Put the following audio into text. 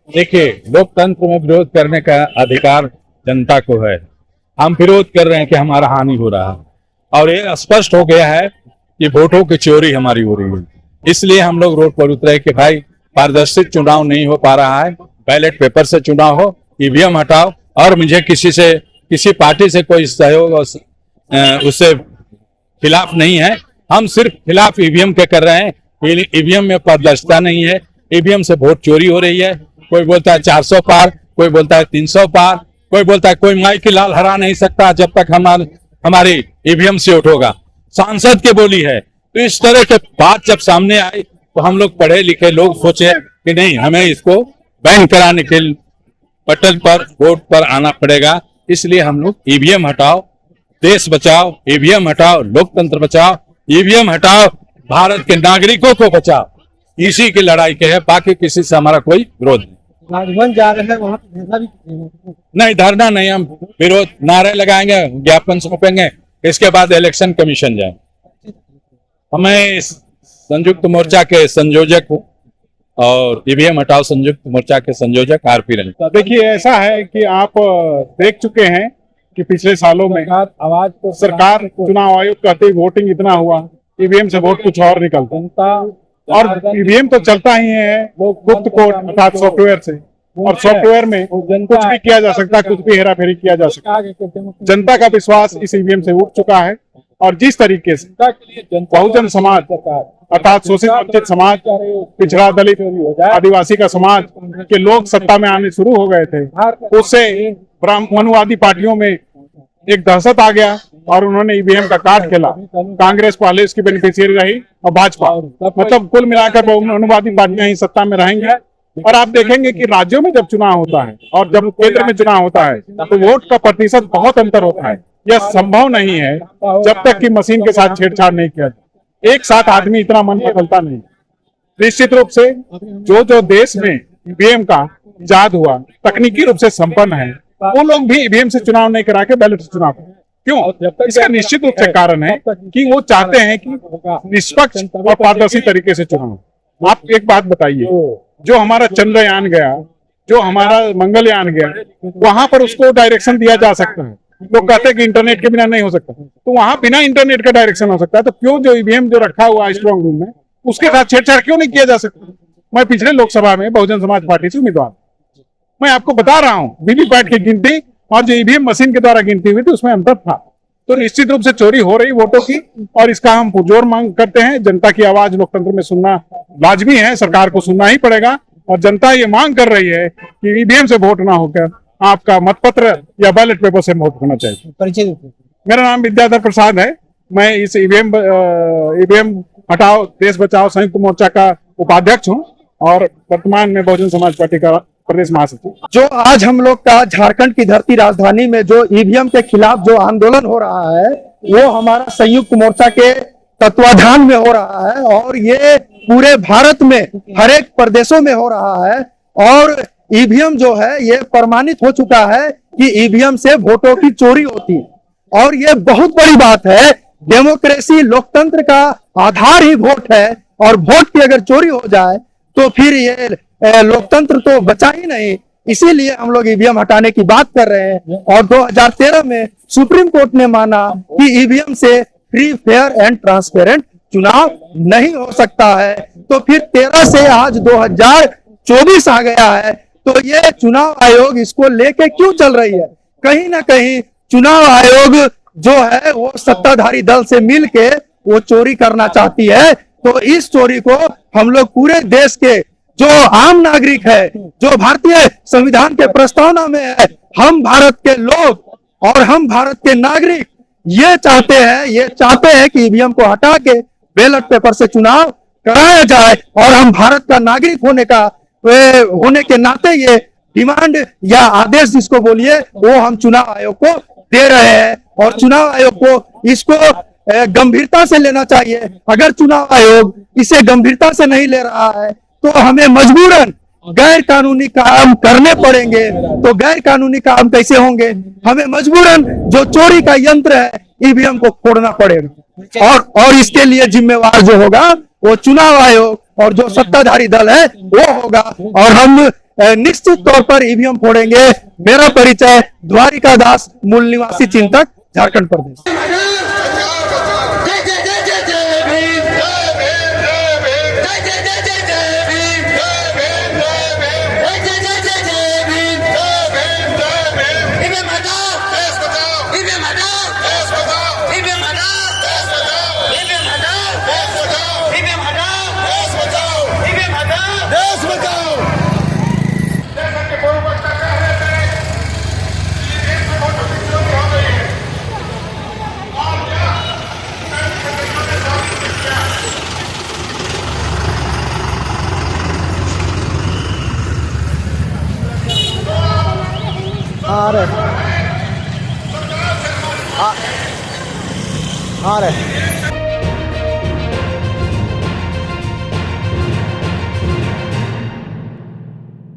देखिए, लोकतंत्र में विरोध करने का अधिकार जनता को है। हम विरोध कर रहे हैं कि हमारा हानि हो रहा है और ये स्पष्ट हो गया है कि वोटों की चोरी हमारी हो रही है। इसलिए हम लोग रोड पर उतरे कि भाई पारदर्शी चुनाव नहीं हो पा रहा है, बैलेट पेपर से चुनाव हो, ईवीएम हटाओ। और मुझे किसी पार्टी से कोई सहयोग उससे खिलाफ नहीं है। हम सिर्फ खिलाफ ईवीएम के कर रहे हैं। ईवीएम में पारदर्शिता नहीं है, ईवीएम से वोट चोरी हो रही है। कोई बोलता है 400 पार, कोई बोलता है 300 पार, कोई बोलता है कोई माई की लाल हरा नहीं सकता जब तक हमारी ईवीएम से वोट होगा। सांसद की बोली है। तो इस तरह के बात जब सामने आई तो हम लोग पढ़े लिखे लोग सोचे कि नहीं, हमें इसको बैन कराने के बटन पर वोट पर आना पड़ेगा। इसलिए हम लोग ईवीएम हटाओ, देश बचाओ, ईवीएम हटाओ, लोकतंत्र बचाओ, ईवीएम हटाओ, भारत के नागरिकों को बचाओ, इसी की लड़ाई के है। बाकी किसी से हमारा कोई विरोध नहीं। राजभवन जा रहे हैं, वहाँ धरना भी नहीं, धरना नहीं, हम विरोध नारे लगाएंगे, ज्ञापन सौंपेंगे, इसके बाद इलेक्शन कमीशन जाएंगे। हमें संयुक्त मोर्चा के संयोजक हूँ और ईवीएम हटाओ संयुक्त मोर्चा के संयोजक आरपी रंजन। देखिए, ऐसा है कि आप देख चुके हैं कि पिछले सालों में आवाज को सरकार, चुनाव आयोग कहते वोटिंग इतना हुआ, ईवीएम से वोट कुछ और निकलता। और ईवीएम तो चलता ही है गुप्त कोड अर्थात सॉफ्टवेयर से, और सॉफ्टवेयर में कुछ भी किया जा सकता है, कुछ भी हेरा फेरी किया जा सकता है। जनता का विश्वास इस ईवीएम से उठ चुका है और जिस तरीके से बहुजन समाज अर्थात शोषित वंचित समाज, पिछड़ा दलित आदिवासी का समाज के लोग सत्ता में आने शुरू हो गए थे, उससे ब्राह्मणवादी पार्टियों में एक दहशत आ गया और उन्होंने ईवीएम का कार्ड खेला। कांग्रेस पहले इसकी बेनिफिशियरी रही और भाजपा, मतलब कुल मिलाकर बहुमतवादी पार्टियां ही सत्ता में रहेंगी। और आप देखेंगे कि राज्यों में जब चुनाव होता है और जब केंद्र में चुनाव होता है तो वोट का प्रतिशत बहुत अंतर होता है। यह संभव नहीं है जब तक कि मशीन के साथ छेड़छाड़ नहीं किया जाए। एक साथ आदमी इतना मन बदलता नहीं। निश्चित रूप से जो देश में ईवीएम का इजाद हुआ तकनीकी रूप से संपन्न है, वो लोग भी ईवीएम से चुनाव नहीं करा के बैलेट से चुनाव करें। क्यों? इसका निश्चित रूप से कारण है कि वो चाहते हैं कि निष्पक्ष और पारदर्शी तरीके से चुनाव। आप एक बात बताइए, जो हमारा चंद्रयान गया, जो हमारा मंगलयान गया, वहां पर उसको डायरेक्शन दिया जा सकता है। वो कहते हैं कि इंटरनेट के बिना नहीं हो सकता, तो वहां बिना इंटरनेट का डायरेक्शन हो सकता है। तो क्यों जो ईवीएम जो रखा हुआ है स्ट्रॉन्ग रूम में, उसके साथ छेड़छाड़ क्यों नहीं किया जा सकता? मैं पिछले लोकसभा में बहुजन समाज पार्टी से उम्मीदवार, मैं आपको बता रहा हूँ वीवीपैट की गिनती और जो ईवीएम मशीन के द्वारा गिनती हुई थी उसमें अंतर था। तो निश्चित रूप से चोरी हो रही वोटों की, और इसका हम पुरजोर मांग करते हैं। जनता की आवाज लोकतंत्र में सुनना लाजमी है, सरकार को सुनना ही पड़ेगा। और जनता ये मांग कर रही है कि ईवीएम से वोट ना होकर आपका मतपत्र या बैलेट पेपर से वोट होना चाहिए। परिचय। मेरा नाम विद्याधर प्रसाद है। मैं इस ईवीएम हटाओ देश बचाओ संयुक्त मोर्चा का उपाध्यक्ष हूँ और वर्तमान में बहुजन समाज पार्टी का प्रदेश महासचिव। जो आज हम लोग का झारखंड की धरती राजधानी में जो ईवीएम के खिलाफ जो आंदोलन हो रहा है, वो हमारा संयुक्त मोर्चा के तत्वाधान में हो रहा है और ये पूरे भारत में हर एक प्रदेशों में हो रहा है। और ईवीएम जो है ये प्रमाणित हो चुका है कि ईवीएम से वोटों की चोरी होती है और ये बहुत बड़ी बात है। डेमोक्रेसी, लोकतंत्र का आधार ही वोट है और वोट की अगर चोरी हो जाए तो फिर ये लोकतंत्र तो बचा ही नहीं। इसीलिए हम लोग ईवीएम हटाने की बात कर रहे हैं। और 2013 में सुप्रीम कोर्ट ने माना कि ईवीएम से फ्री, फेयर एंड ट्रांसपेरेंट चुनाव नहीं हो सकता है। तो फिर 13 से आज 2024 आ गया है, तो ये चुनाव आयोग इसको लेके क्यों चल रही है? कहीं ना कहीं चुनाव आयोग जो है वो सत्ताधारी दल से मिलके वो चोरी करना चाहती है। तो इस चोरी को हम लोग पूरे देश के जो आम नागरिक है, जो भारतीय संविधान के प्रस्तावना में है, हम भारत के लोग और हम भारत के नागरिक ये चाहते हैं कि ईवीएम को हटा के बैलेट पेपर से चुनाव कराया जाए। और हम भारत का नागरिक होने के नाते ये डिमांड या आदेश जिसको बोलिए वो हम चुनाव आयोग को दे रहे हैं। और चुनाव आयोग को इसको गंभीरता से लेना चाहिए। अगर चुनाव आयोग इसे गंभीरता से नहीं ले रहा है तो हमें मजबूरन गैर कानूनी काम करने पड़ेंगे। तो गैर कानूनी काम कैसे होंगे? हमें मजबूरन जो चोरी का यंत्र है ईवीएम को फोड़ना पड़ेगा और इसके लिए जिम्मेवार जो होगा वो चुनाव आयोग और जो सत्ताधारी दल है वो होगा। और हम निश्चित तौर पर ईवीएम फोड़ेंगे। मेरा परिचय द्वारिका दास, मूल निवासी चिंतक, झारखंड प्रदेश। आ रहे